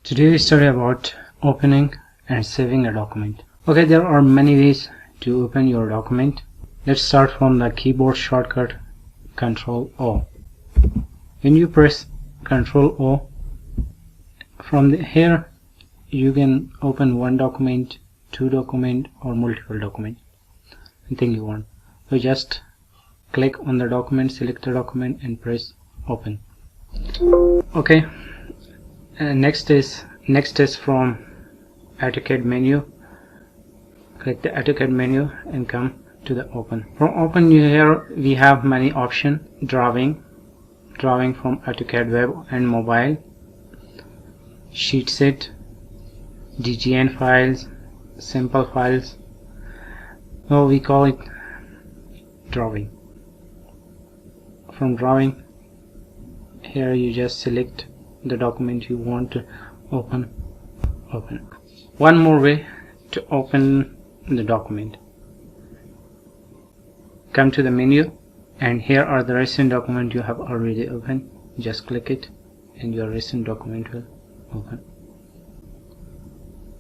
Today we study about opening and saving a document. Okay, there are many ways to open your document. Let's start from the keyboard shortcut ctrl+o. When you press ctrl+o, from here you can open one document, two document, or multiple document, anything you want. So just click on the document, select the document and press open. Okay, next is from AutoCAD menu. Click the AutoCAD menu and come to the open. From open, here we have many options: drawing from AutoCAD web and mobile, sheet set, DGN files, simple files. So we call it drawing. From drawing, here you just select the document you want to open. One more way to open the document: come to the menu, and here are the recent document you have already opened. Just click it and your recent document will open.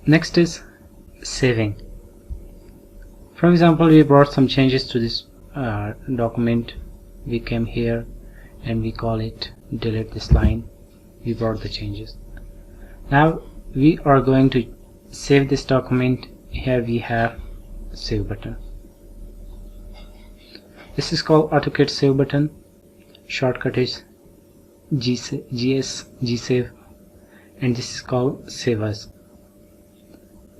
Next is saving. For example, we brought some changes to this document. We came here and we call it delete this line. We brought the changes. Now we are going to save this document. Here we have save button. This is called AutoCAD save button. Shortcut is gsave, and this is called save as.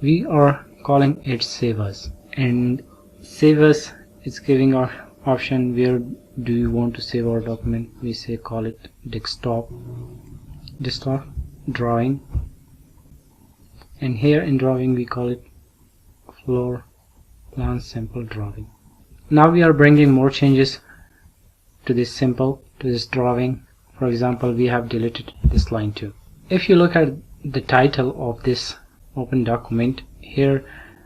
We are calling it save as, and save as is giving our option where do you want to save our document. We say call it desktop, drawing, and here in drawing we call it floor plan simple drawing. Now we are bringing more changes to this drawing. For example, we have deleted this line too. If you look at the title of this open document, here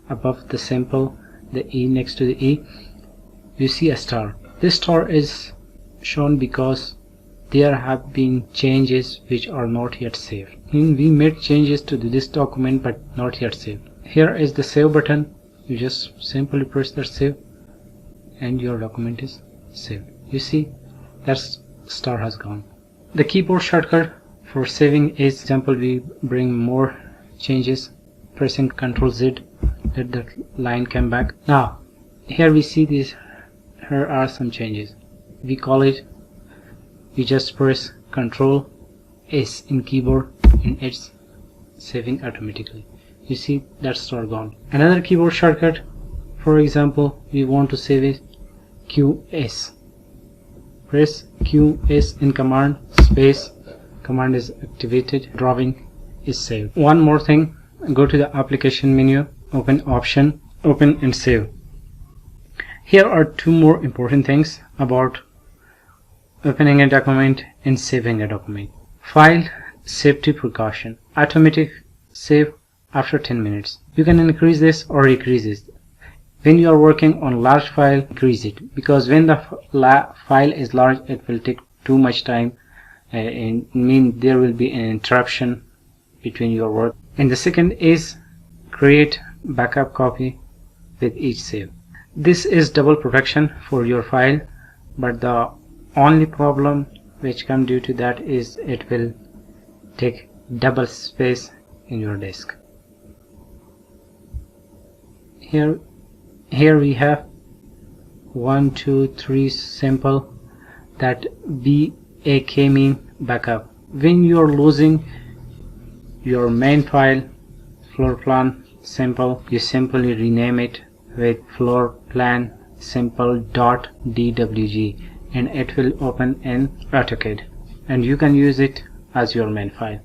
above the simple, the E next to the E, you see a star. This star is shown because there have been changes which are not yet saved. We made changes to this document but not yet saved. Here is the save button. You just simply press the save and your document is saved. You see that star has gone. The keyboard shortcut for saving is, example, we bring more changes, pressing ctrl+z, let the line come back. Now here we see this. Here are some changes. We call it, we just press ctrl+s in keyboard and it's saving automatically. You see that star gone. Another keyboard shortcut, for example, we want to save it, QS. Press QS in command space, command is activated, drawing is saved. One more thing, go to the application menu, open option, open and save. Here are two more important things about opening a document and saving a document. File safety precaution, automatic save after 10 minutes. You can increase this or decrease this. When you are working on large file, increase it, because when the file is large it will take too much time and mean there will be an interruption between your work. And the second is create backup copy with each save. This is double protection for your file, but the only problem which comes due to that is it will take double space in your disk. Here we have 1, 2, 3 simple, that BAK mean backup. When you are losing your main file, floor plan simple, you simply rename it with floor plan simple.dwg and it will open in AutoCAD and you can use it as your main file.